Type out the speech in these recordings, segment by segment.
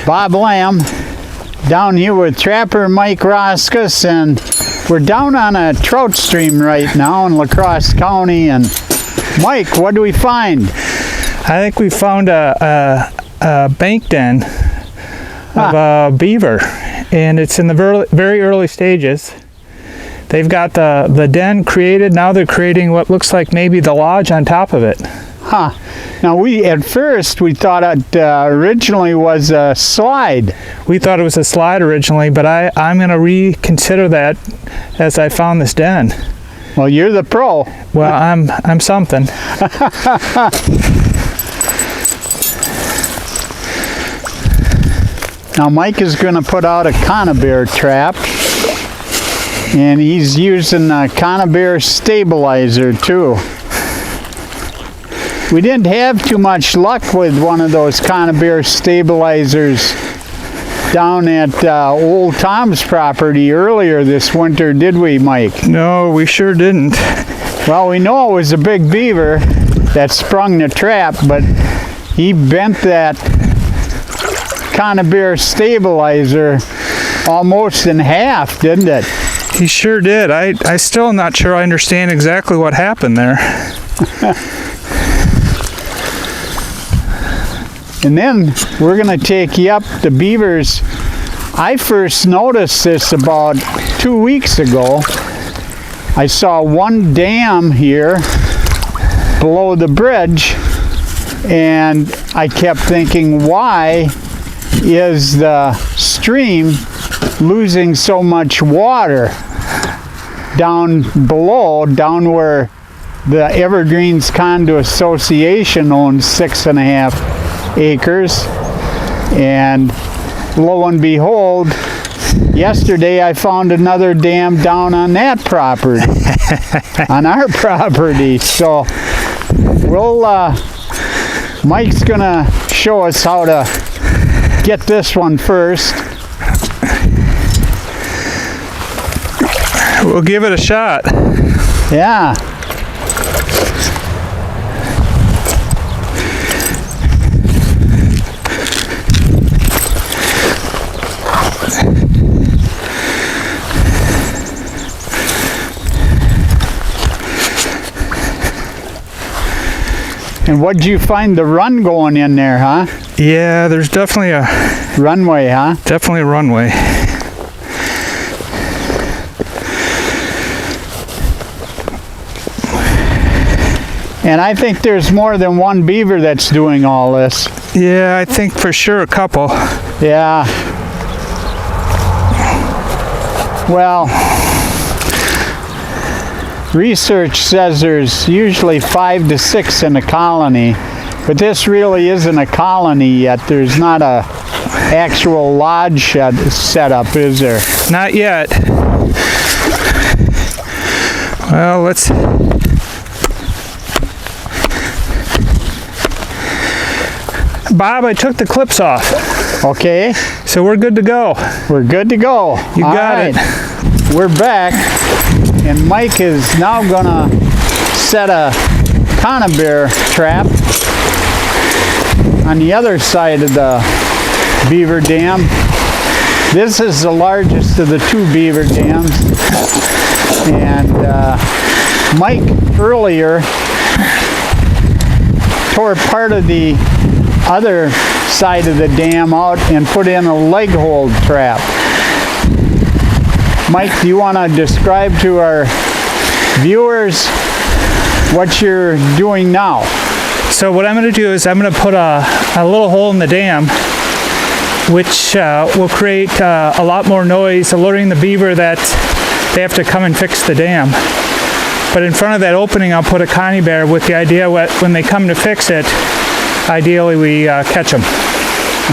Bob Lamb, down here with Trapper Mike Roskos, and we're down on a trout stream right now in La Crosse County. And Mike, what do we find? I think we found a bank den of a beaver, and it's in the very early stages. They've got the den created. Now they're creating what looks like maybe the lodge on top of it. Huh. Now at first we thought it originally was a slide. We thought it was a slide originally, but I'm going to reconsider that as I found this den. Well, you're the pro. Well, I'm something. Now Mike is going to put out a conibear trap, and he's using a conibear stabilizer too. We didn't have too much luck with one of those conibear stabilizers down at Old Tom's property earlier this winter, did we, Mike? No, we sure didn't. Well, we know it was a big beaver that sprung the trap, but he bent that conibear stabilizer almost in half, didn't it? He sure did. I still am not sure I understand exactly what happened there. And then we're going to take you up the Beavers. I first noticed this about 2 weeks ago. I saw one dam here below the bridge, and I kept thinking, why is the stream losing so much water down below, down where the Evergreens Condo Association owns 6.5 acres? And lo and behold, yesterday I found another dam down on that property, on our property. So we'll Mike's gonna show us how to get this one first. We'll give it a shot. Yeah. And what'd you find the run going in there, huh? Yeah, there's definitely a runway, huh? Definitely a runway. And I think there's more than one beaver that's doing all this. Yeah, I think for sure a couple. Yeah. Well, research says there's usually 5 to 6 in a colony, but this really isn't a colony yet. There's not a actual lodge set up, is there? Not yet. Well, let's... Bob, I took the clips off. Okay. So we're good to go. We're good to go. You got it. We're back, and Mike is now gonna set a conibear trap on the other side of the beaver dam. This is the largest of the 2 beaver dams, and Mike earlier tore part of the other side of the dam out and put in a leg hold trap. Mike, do you want to describe to our viewers what you're doing now? So what I'm going to do is I'm going to put a little hole in the dam, which will create a lot more noise, alerting the beaver that they have to come and fix the dam. But in front of that opening, I'll put a conibear with the idea when they come to fix it, ideally we catch them.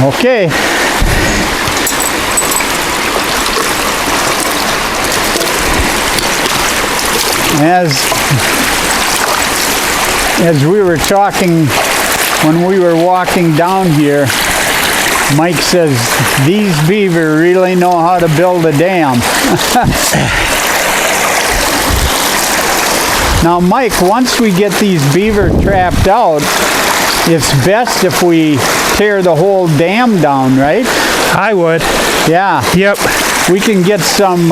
Okay. As we were talking when we were walking down here, Mike says these beaver really know how to build a dam. Now Mike, once we get these beaver trapped out, it's best if we tear the whole dam down, right? I would. Yeah. Yep. We can get some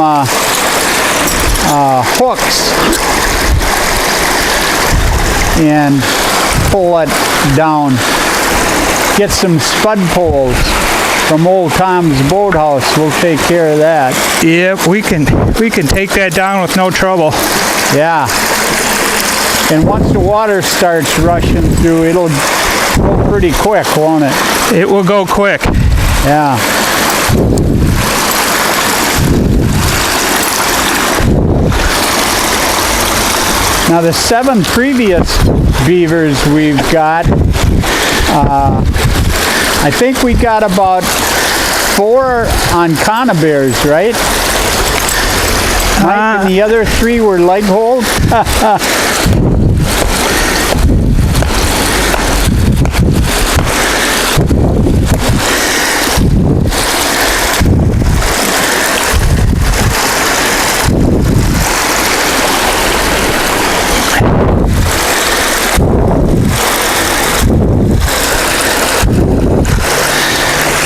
hooks and pull it down. Get some spud poles from Old Tom's Boathouse. We'll take care of that. Yep, we can take that down with no trouble. Yeah. And once the water starts rushing through, it'll go pretty quick, won't it? It will go quick. Yeah. Now the 7 previous beavers we've got, I think we got about 4 on conibears, right? Mike, and the other 3 were leg hold?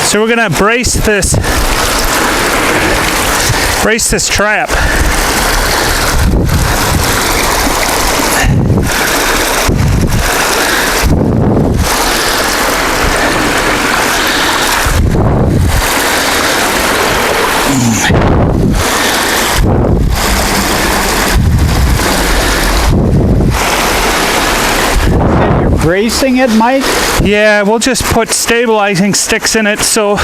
So we're gonna brace this trap. Bracing it, Mike? Yeah, we'll just put stabilizing sticks in it so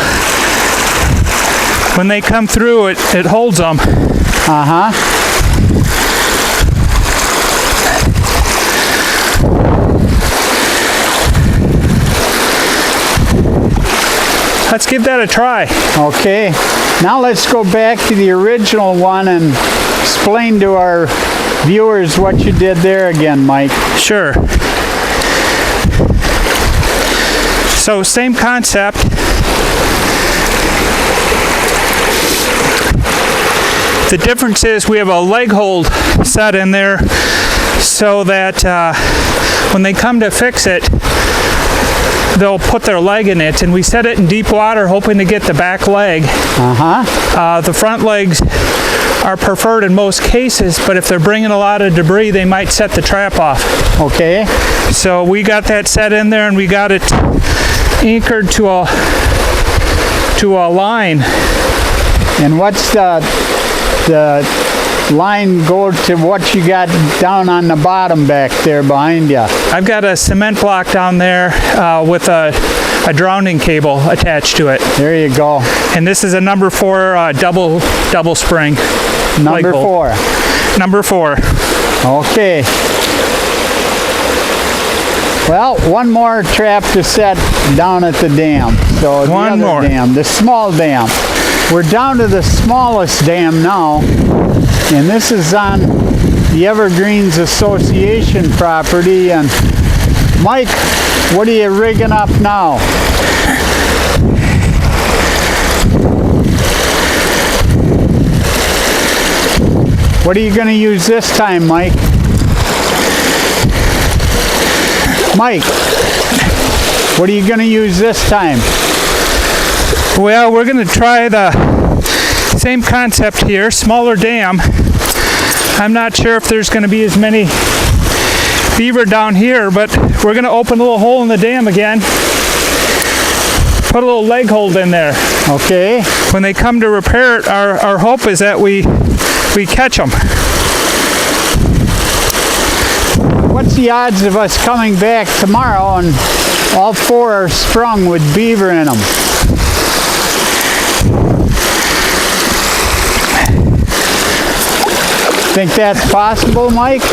when they come through it holds them. Uh-huh. Let's give that a try. Okay. Now let's go back to the original one and explain to our viewers what you did there again, Mike. Sure. So same concept. The difference is we have a leg hold set in there so that when they come to fix it, they'll put their leg in it, and we set it in deep water hoping to get the back leg. Uh-huh. The front legs are preferred in most cases, but if they're bringing a lot of debris, they might set the trap off. Okay. So we got that set in there, and we got it anchored to a line. And what's the line go to what you got down on the bottom back there behind you? I've got a cement block down there with a drowning cable attached to it. There you go. And this is a number 4 double spring. Number 4. Number 4. Okay. Well, one more trap to set down at the dam. So the One other more. dam, the small dam. We're down to the smallest dam now, and this is on the Evergreens Association property. And Mike, what are you rigging up now? What are you going to use this time, Mike? Mike, what are you going to use this time? Well, we're going to try the same concept here, smaller dam. I'm not sure if there's going to be as many beaver down here, but we're going to open a little hole in the dam again. Put a little leg hold in there. Okay. When they come to repair it, our hope is that we catch them. What's the odds of us coming back tomorrow and all 4 are sprung with beaver in them? Think that's possible, Mike?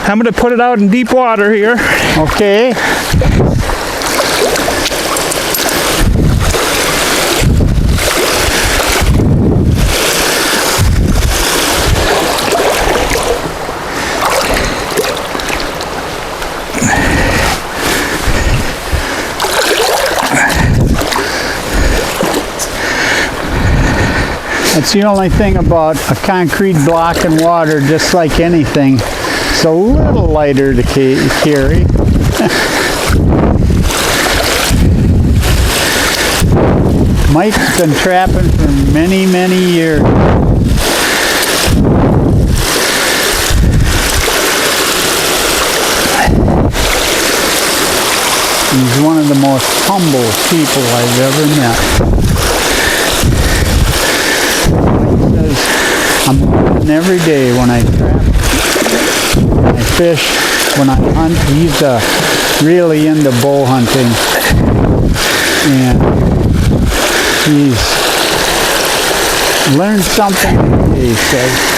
I'm going to put it out in deep water here. Okay. That's the only thing about a concrete block in water, just like anything. It's a little lighter to carry. Mike's been trapping for many, many years. He's one of the most humble people I've ever met. Mike says, I'm learning every day when I trap, when I fish, when I hunt. He's really into bow hunting. And he's learned something today, he says.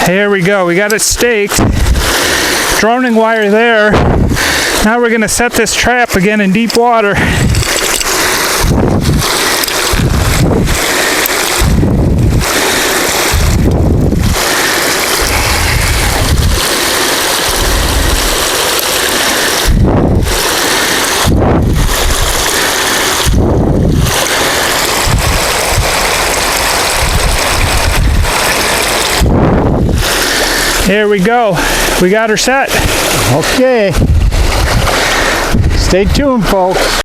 Here we go. We got it staked. Droning wire there. Now we're going to set this trap again in deep water. Here we go. We got her set. Okay. Stay tuned, folks.